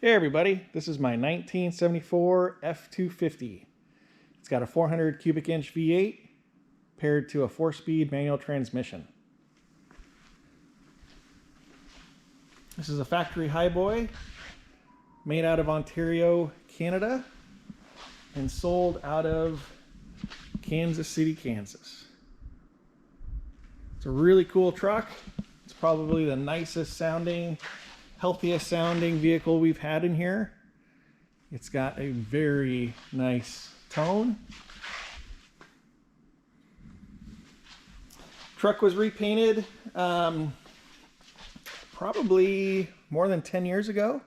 Hey everybody, this is my 1974 F250. It's got a 400 cubic inch V8 paired to a 4-speed manual transmission. This is a factory Highboy made out of Ontario, Canada, and sold out of Kansas City, Kansas. It's a really cool truck. It's probably the nicest sounding, healthiest sounding vehicle we've had in here. It's got a very nice tone. Truck was repainted probably more than 10 years ago.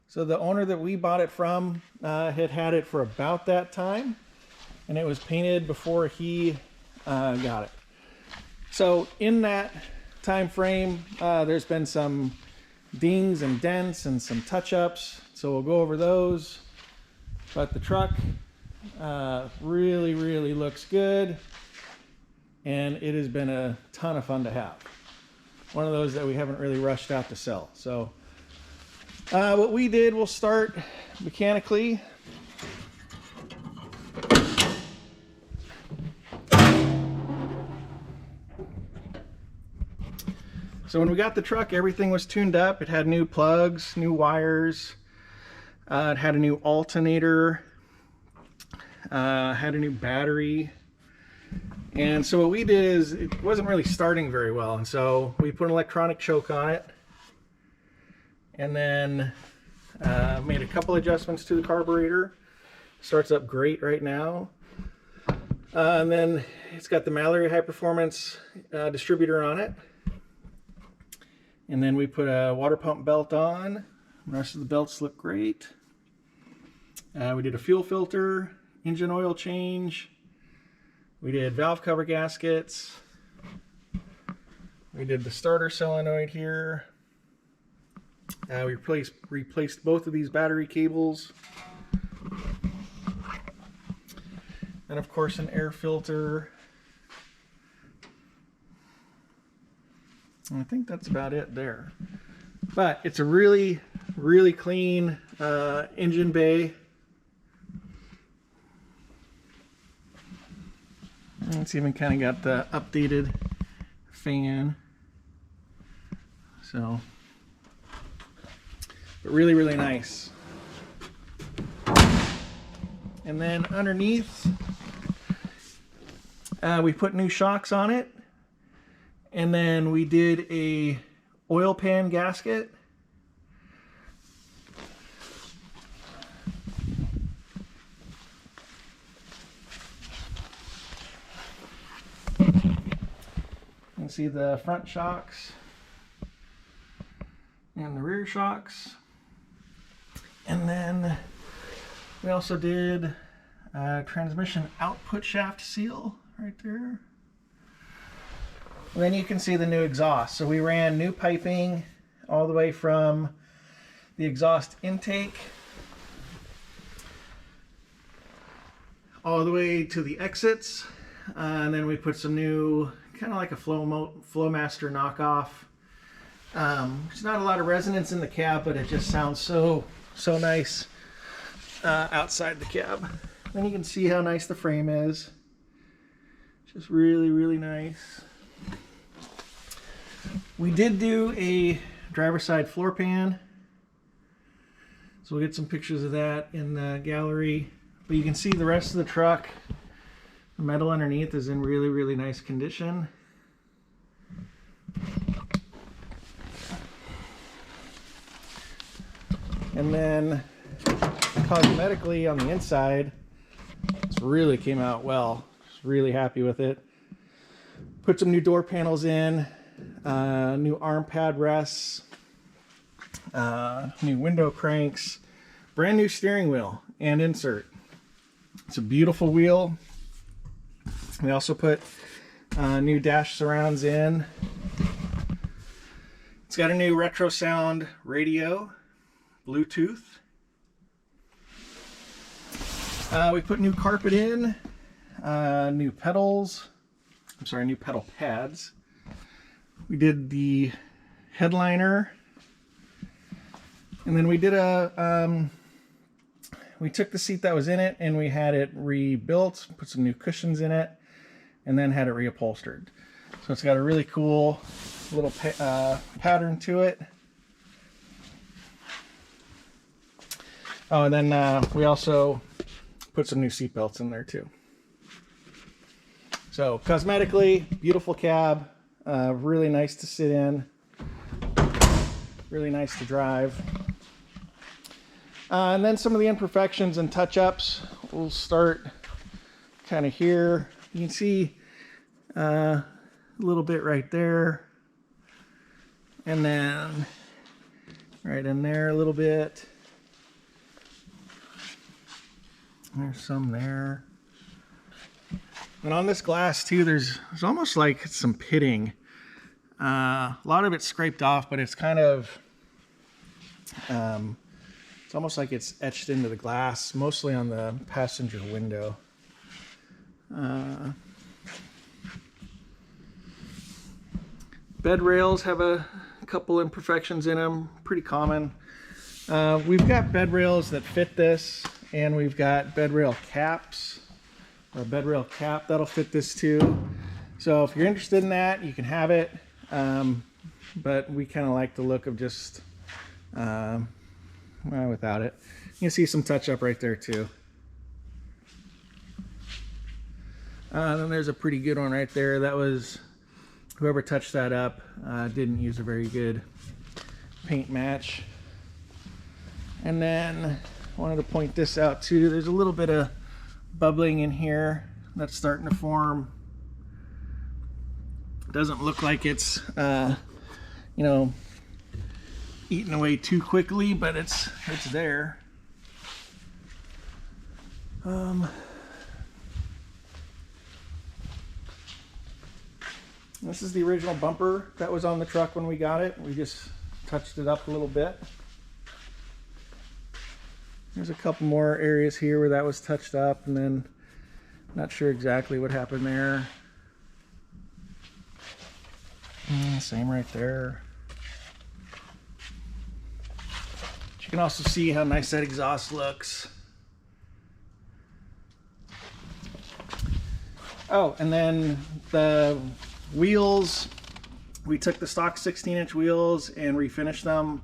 So the owner that we bought it from had had it for about that time, and it was painted before he got it. So in that time frame, there's been some dings and dents and some touch-ups, so we'll go over those. But the truck really looks good, and it has been a ton of fun to have. One of those that we haven't really rushed out to sell. So what we did, we'll start mechanically. So when we got the truck, everything was tuned up. It had new plugs, new wires. It had a new alternator. Had a new battery. And so what we did is, it wasn't really starting very well. And so we put an electronic choke on it. And then made a couple adjustments to the carburetor. Starts up great right now. And then it's got the Mallory High Performance distributor on it. And then we put a water pump belt on. The rest of the belts look great. We did a fuel filter, engine oil change. We did valve cover gaskets. We did the starter solenoid here. We replaced both of these battery cables. And of course an air filter. And I think that's about it there. But it's a really clean engine bay. And it's even kind of got the updated fan. So, but really nice. And then underneath, we put new shocks on it. And then we did a oil pan gasket. You can see the front shocks and the rear shocks. And then we also did a transmission output shaft seal right there. And then you can see the new exhaust. So we ran new piping all the way from the exhaust intake all the way to the exits. And then we put some new, kind of like a Flowmaster knockoff. There's not a lot of resonance in the cab, but it just sounds so nice outside the cab. Then you can see how nice the frame is. Just really nice. We did do a driver's side floor pan, so we'll get some pictures of that in the gallery. But you can see the rest of the truck, the metal underneath is in really nice condition. And then cosmetically on the inside, this really came out well. Just really happy with it. Put some new door panels in. New arm pad rests, new window cranks, brand new steering wheel and insert. It's a beautiful wheel. We also put new dash surrounds in. It's got a new retro sound radio, Bluetooth. We put new carpet in, new pedals. I'm sorry, new pedal pads. We did the headliner And then we did we took the seat that was in it and we had it rebuilt, put some new cushions in it, and then had it reupholstered. So it's got a really cool little pattern to it. Oh, and then we also put some new seat belts in there too. So cosmetically, beautiful cab, really nice to sit in, really nice to drive. And then some of the imperfections and touch-ups, we'll start kind of here. You can see a little bit right there, and then right in there a little bit. There's some there. And on this glass too, there's almost like some pitting. A lot of it's scraped off, but it's kind of, it's almost like it's etched into the glass, mostly on the passenger window. Bed rails have a couple imperfections in them, pretty common. We've got bed rails that fit this, and we've got bed rail caps, or a bed rail cap that'll fit this too. So if you're interested in that, you can have it. But we kind of like the look of just without it. You can see some touch up right there too. Then there's a pretty good one right there. That was, whoever touched that up didn't use a very good paint match. And then I wanted to point this out too. There's a little bit of bubbling in here that's starting to form. Doesn't look like it's you know, eaten away too quickly, but it's there. This is the original bumper that was on the truck when we got it. We just touched it up a little bit. There's a couple more areas here where that was touched up, and then not sure exactly what happened there. Same right there. But you can also see how nice that exhaust looks. Oh, and then the wheels, we took the stock 16-inch wheels and refinished them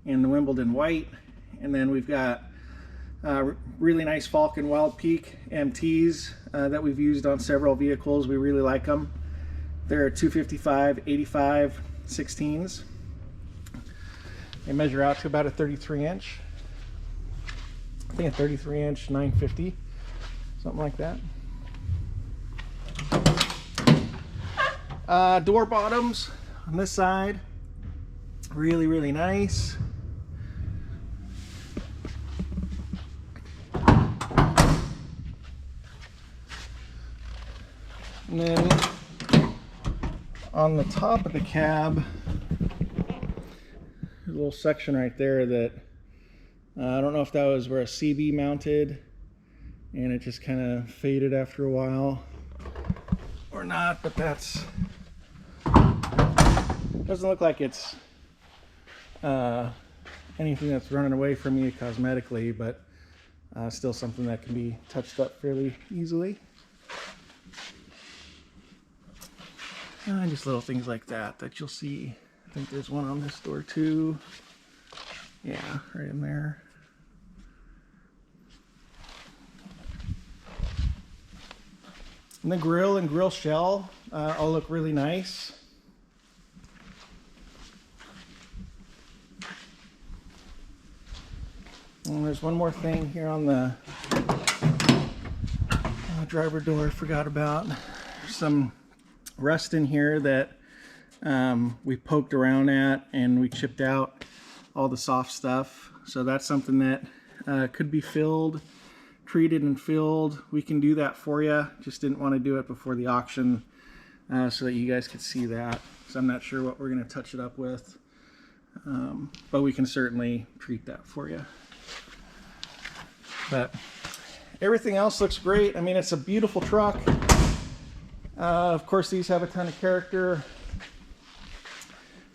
in the Wimbledon white. And then we've got really nice Falcon Wild Peak MTs that we've used on several vehicles. We really like them. They're 255, 85 16s. They measure out to about a 33-inch. I think a 33-inch 950, something like that. Door bottoms on this side, really, really nice. And then on the top of the cab, there's a little section right there that I don't know if that was where a CB mounted and it just kind of faded after a while or not, but that's, doesn't look like it's anything that's running away from you cosmetically, but still something that can be touched up fairly easily. And just little things like that you'll see. I think there's one on this door too. Yeah, right in there. And the grill and grill shell all look really nice. And there's one more thing here on the driver door I forgot about. There's some rust in here that we poked around at, and we chipped out all the soft stuff. So that's something that could be filled, treated and filled. We can do that for you. Just didn't want to do it before the auction so that you guys could see that. So I'm not sure what we're going to touch it up with, but we can certainly treat that for you. But everything else looks great. I mean, it's a beautiful truck. Of course, these have a ton of character.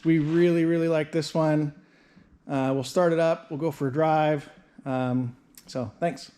We really, really like this one. We'll start it up. We'll go for a drive. So thanks.